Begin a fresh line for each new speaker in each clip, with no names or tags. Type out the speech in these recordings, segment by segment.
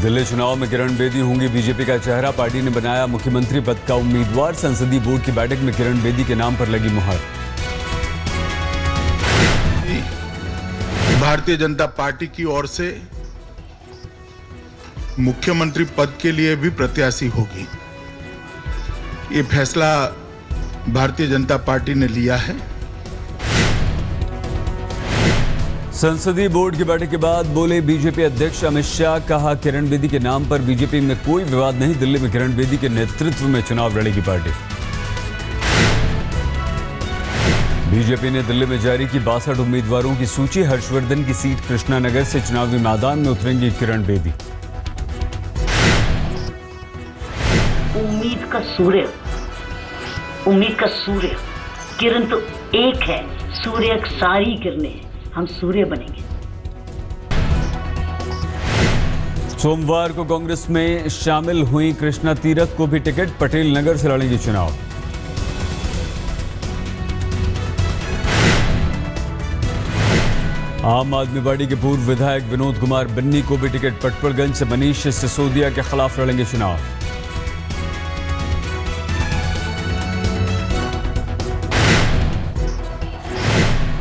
दिल्ली चुनाव में किरण बेदी होंगी बीजेपी का चेहरा। पार्टी ने बनाया मुख्यमंत्री पद का उम्मीदवार। संसदीय बोर्ड की बैठक में किरण बेदी के नाम पर लगी मुहर।
भारतीय जनता पार्टी की ओर से मुख्यमंत्री पद के लिए भी प्रत्याशी होगी। ये फैसला भारतीय जनता पार्टी ने लिया है।
संसदीय बोर्ड की बैठक के बाद बोले बीजेपी अध्यक्ष अमित शाह। कहा किरण बेदी के नाम पर बीजेपी में कोई विवाद नहीं। दिल्ली में किरण बेदी के नेतृत्व में चुनाव लड़ेगी पार्टी। बीजेपी ने दिल्ली में जारी की 62 उम्मीदवारों की सूची। हर्षवर्धन की सीट कृष्णानगर से चुनावी मैदान में उतरेंगी किरण बेदी।
उम्मीद का सूर्य किरण तो एक है, सूर्य की सारी किरणें हैं। हम सूर्य बनेंगे।
सोमवार को कांग्रेस में शामिल हुई कृष्णा तीरथ को भी टिकट। पटेल नगर से लड़ेंगे चुनाव। आम आदमी पार्टी के पूर्व विधायक विनोद कुमार बन्नी को भी टिकट। पटपड़गंज से मनीष सिसोदिया के खिलाफ लड़ेंगे चुनाव।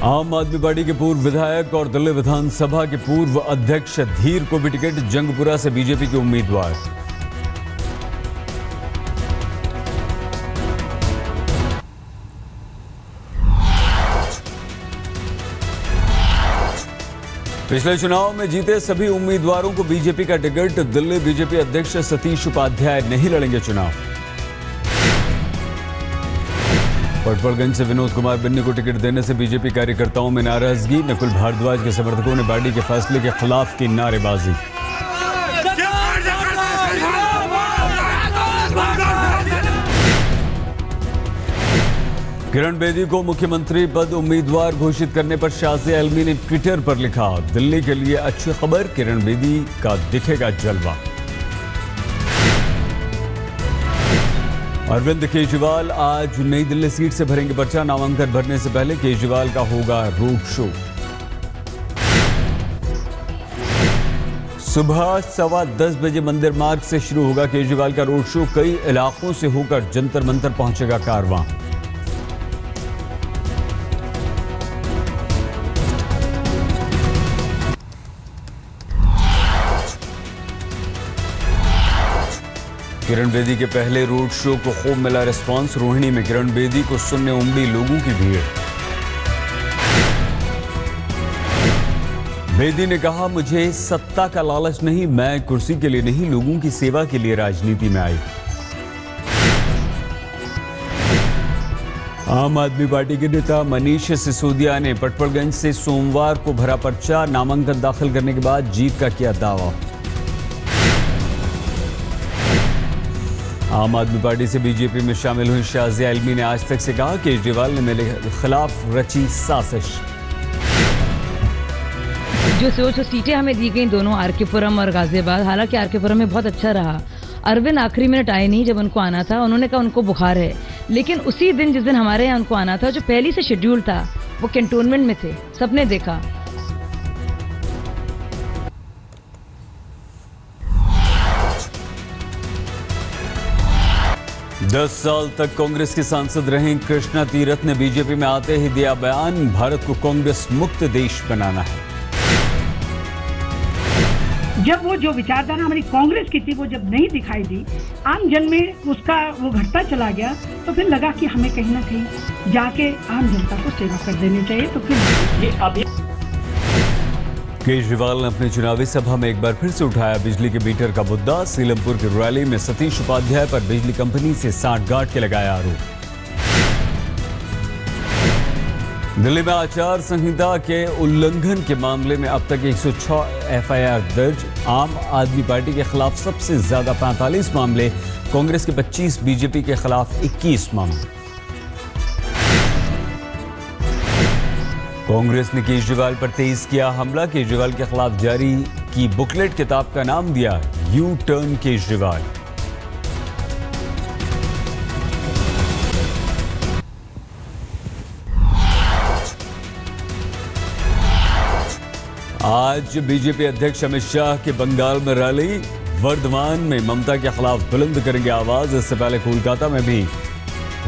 आम आदमी पार्टी के पूर्व विधायक और दिल्ली विधानसभा के पूर्व अध्यक्ष धीर को भी टिकट। जंगपुरा से बीजेपी के उम्मीदवार। पिछले चुनाव में जीते सभी उम्मीदवारों को बीजेपी का टिकट। दिल्ली बीजेपी अध्यक्ष सतीश उपाध्याय नहीं लड़ेंगे चुनाव। पटपड़गंज से विनोद कुमार बन्नी को टिकट देने से बीजेपी कार्यकर्ताओं में नाराजगी। नकुल भारद्वाज के समर्थकों ने पार्टी के फैसले के खिलाफ की नारेबाजी। किरण बेदी को मुख्यमंत्री पद उम्मीदवार घोषित करने पर शाज़िया आलमी ने ट्विटर पर लिखा, दिल्ली के लिए अच्छी खबर, किरण बेदी का दिखेगा जलवा। अरविंद केजरीवाल आज नई दिल्ली सीट से भरेंगे पर्चा। नामांकन भरने से पहले केजरीवाल का होगा रोड शो। सुबह 10:15 बजे मंदिर मार्ग से शुरू होगा केजरीवाल का रोड शो। कई इलाकों से होकर जंतर मंतर पहुंचेगा कारवां। किरण बेदी के पहले रोड शो को खूब मिला रिस्पांस। रोहिणी में किरण बेदी को सुनने उमड़ी लोगों की भीड़। बेदी ने कहा, मुझे सत्ता का लालच नहीं, मैं कुर्सी के लिए नहीं, लोगों की सेवा के लिए राजनीति में आई। आम आदमी पार्टी के नेता मनीष सिसोदिया ने पटपड़गंज से सोमवार को भरा पर्चा। नामांकन दाखिल करने के बाद जीत का किया दावा। आम आदमी पार्टी से बीजेपी में शामिल हुई शाज़िया आलमी ने आज तक से कहा, केजरीवाल ने मेरे खिलाफ रची साजिश।
जो सीटें हमें दी गई दोनों आरकेपुरम और गाजियाबाद, हालांकि आरकेपुरम में बहुत अच्छा रहा। अरविंद आखिरी मिनट आए नहीं जब उनको आना था, उन्होंने कहा उनको बुखार है, लेकिन उसी दिन जिस दिन हमारे यहाँ उनको आना था, जो पहले से शेड्यूल था, वो कैंटोनमेंट में थे, सबने देखा।
10 साल तक कांग्रेस के सांसद रहे कृष्णा तीरथ ने बीजेपी में आते ही दिया बयान, भारत को कांग्रेस मुक्त देश बनाना है।
जब वो जो विचारधारा हमारी कांग्रेस की थी वो जब नहीं दिखाई दी, आम जन में उसका वो घटता चला गया, तो फिर लगा कि हमें कहीं ना कहीं जाके आम जनता को सेवा कर देनी चाहिए। तो फिर ये अभी
केजरीवाल ने अपनी चुनावी सभा में एक बार फिर से उठाया बिजली के मीटर का मुद्दा। सीलमपुर की रैली में सतीश उपाध्याय पर बिजली कंपनी से सांठगांठ के लगाया आरोप। दिल्ली में आचार संहिता के उल्लंघन के मामले में अब तक 106 एफआईआर दर्ज। आम आदमी पार्टी के खिलाफ सबसे ज्यादा 45 मामले, कांग्रेस के 25, बीजेपी के खिलाफ 21 मामले। कांग्रेस ने केजरीवाल पर तेज किया हमला। केजरीवाल के खिलाफ जारी की बुकलेट किताब का नाम दिया यू टर्न केजरीवाल। आज बीजेपी अध्यक्ष अमित शाह के बंगाल में रैली। वर्धमान में ममता के खिलाफ बुलंद करेंगे आवाज। इससे पहले कोलकाता में भी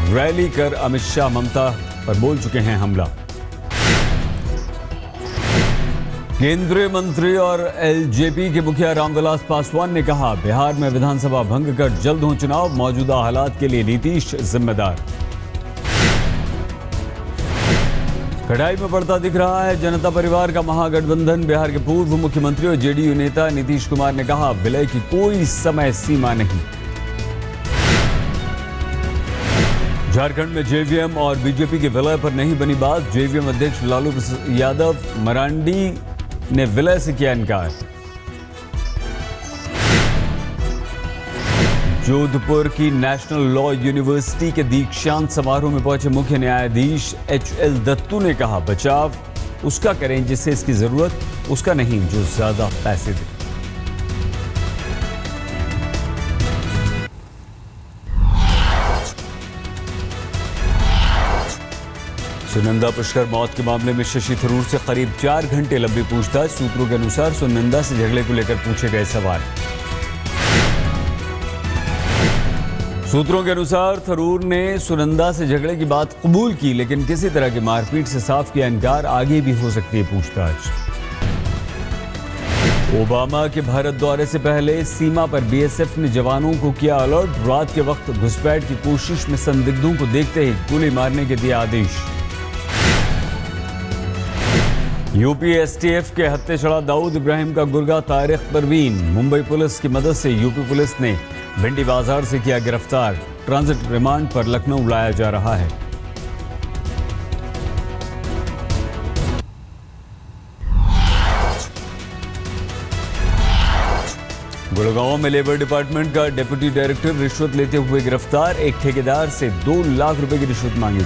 रैली कर अमित शाह ममता पर बोल चुके हैं हमला। केंद्रीय मंत्री और एलजेपी के मुखिया रामविलास पासवान ने कहा, बिहार में विधानसभा भंग कर जल्द हो चुनाव, मौजूदा हालात के लिए नीतीश जिम्मेदार। कड़ाई में पड़ता दिख रहा है जनता परिवार का महागठबंधन। बिहार के पूर्व मुख्यमंत्री और जेडीयू नेता नीतीश कुमार ने कहा, विलय की कोई समय सीमा नहीं। झारखंड में जेवीएम और बीजेपी के विलय पर नहीं बनी बात। जेवीएम अध्यक्ष लालू यादव मरांडी ने विलय से किया इनकार। जोधपुर की नेशनल लॉ यूनिवर्सिटी के दीक्षांत समारोह में पहुंचे मुख्य न्यायाधीश एचएल दत्तू ने कहा, बचाव उसका करें जिसे इसकी जरूरत, उसका नहीं जो ज्यादा पैसे दे। सुनंदा पुष्कर मौत के मामले में शशि थरूर से करीब 4 घंटे लंबी पूछताछ। सूत्रों के अनुसार सुनंदा से झगड़े को लेकर पूछे गए सवाल। सूत्रों के अनुसार थरूर ने सुनंदा से झगड़े की बात कबूल की, लेकिन किसी तरह की मारपीट से साफ किया इनकार। आगे भी हो सकती है पूछताछ। ओबामा के भारत दौरे से पहले सीमा पर बीएसएफ ने जवानों को किया अलर्ट। रात के वक्त घुसपैठ की कोशिश में संदिग्धों को देखते ही गोली मारने के दिए आदेश। यूपी एसटीएफ के हत्थे चढ़ा दाऊद इब्राहिम का गुर्गा तारिक परवीन। मुंबई पुलिस की मदद से यूपी पुलिस ने भिंडी बाजार से किया गिरफ्तार। ट्रांजिट रिमांड पर लखनऊ लाया जा रहा है। गुड़गांव में लेबर डिपार्टमेंट का डिप्टी डायरेक्टर रिश्वत लेते हुए गिरफ्तार। एक ठेकेदार से 2 लाख रुपए की रिश्वत मांगी।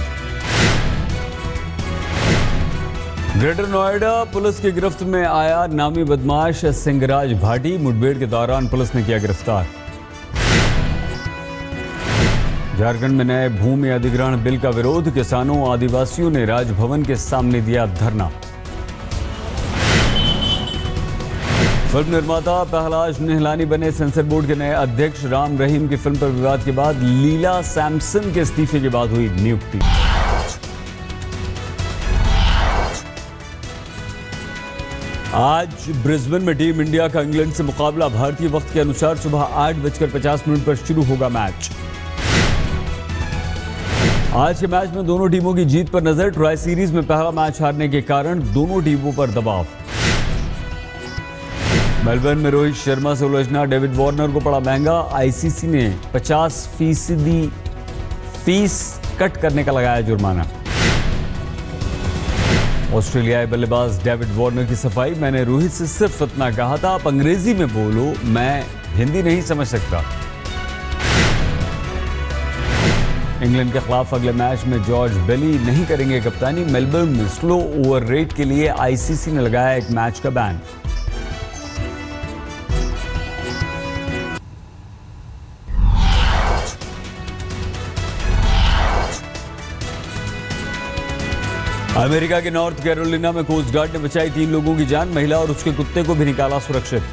ग्रेटर नोएडा पुलिस की गिरफ्त में आया नामी बदमाश सिंगराज भाटी। मुठभेड़ के दौरान पुलिस ने किया गिरफ्तार। झारखंड में नए भूमि अधिग्रहण बिल का विरोध। किसानों आदिवासियों ने राजभवन के सामने दिया धरना। फिल्म निर्माता पहलाज निहलानी बने सेंसर बोर्ड के नए अध्यक्ष। राम रहीम की फिल्म पर विवाद के बाद लीला सैमसन के इस्तीफे के बाद हुई नियुक्ति। आज ब्रिस्बेन में टीम इंडिया का इंग्लैंड से मुकाबला। भारतीय वक्त के अनुसार सुबह 8:50 पर शुरू होगा मैच। आज के मैच में दोनों टीमों की जीत पर नजर। ट्राई सीरीज में पहला मैच हारने के कारण दोनों टीमों पर दबाव। मेलबर्न में रोहित शर्मा से उलझना डेविड वार्नर को पड़ा महंगा। आईसीसी ने 50% फीस कट करने का लगाया जुर्माना। ऑस्ट्रेलियाई बल्लेबाज डेविड वार्नर की सफाई, मैंने रोहित से सिर्फ इतना कहा था, आप अंग्रेजी में बोलो, मैं हिंदी नहीं समझ सकता। इंग्लैंड के खिलाफ अगले मैच में जॉर्ज बेली नहीं करेंगे कप्तानी। मेलबर्न में स्लो ओवर रेट के लिए आईसीसी ने लगाया एक मैच का बैन। अमेरिका के नॉर्थ कैरोलिना में कोस्ट गार्ड ने बचाई 3 लोगों की जान। महिला और उसके कुत्ते को भी निकाला सुरक्षित।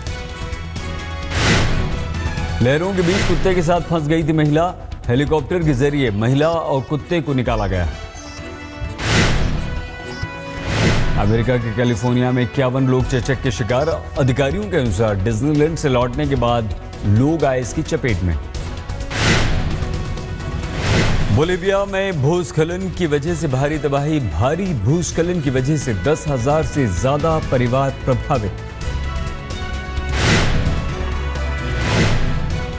लहरों के बीच कुत्ते के साथ फंस गई थी महिला। हेलीकॉप्टर के जरिए महिला और कुत्ते को निकाला गया। अमेरिका के कैलिफोर्निया में 51 लोग चेचक के शिकार। अधिकारियों के अनुसार डिज्नीलैंड से लौटने के बाद लोग आए इसकी चपेट में। बोलिविया में भूस्खलन की वजह से भारी तबाही। भारी भूस्खलन की वजह से 10,000 से ज्यादा परिवार प्रभावित।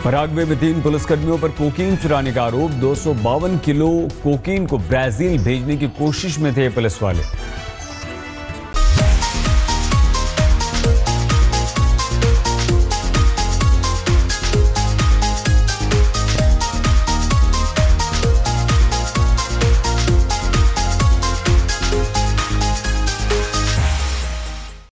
पराग्वे में 3 पुलिसकर्मियों पर कोकीन चुराने का आरोप। 252 किलो कोकीन को ब्राजील भेजने की कोशिश में थे पुलिस वाले।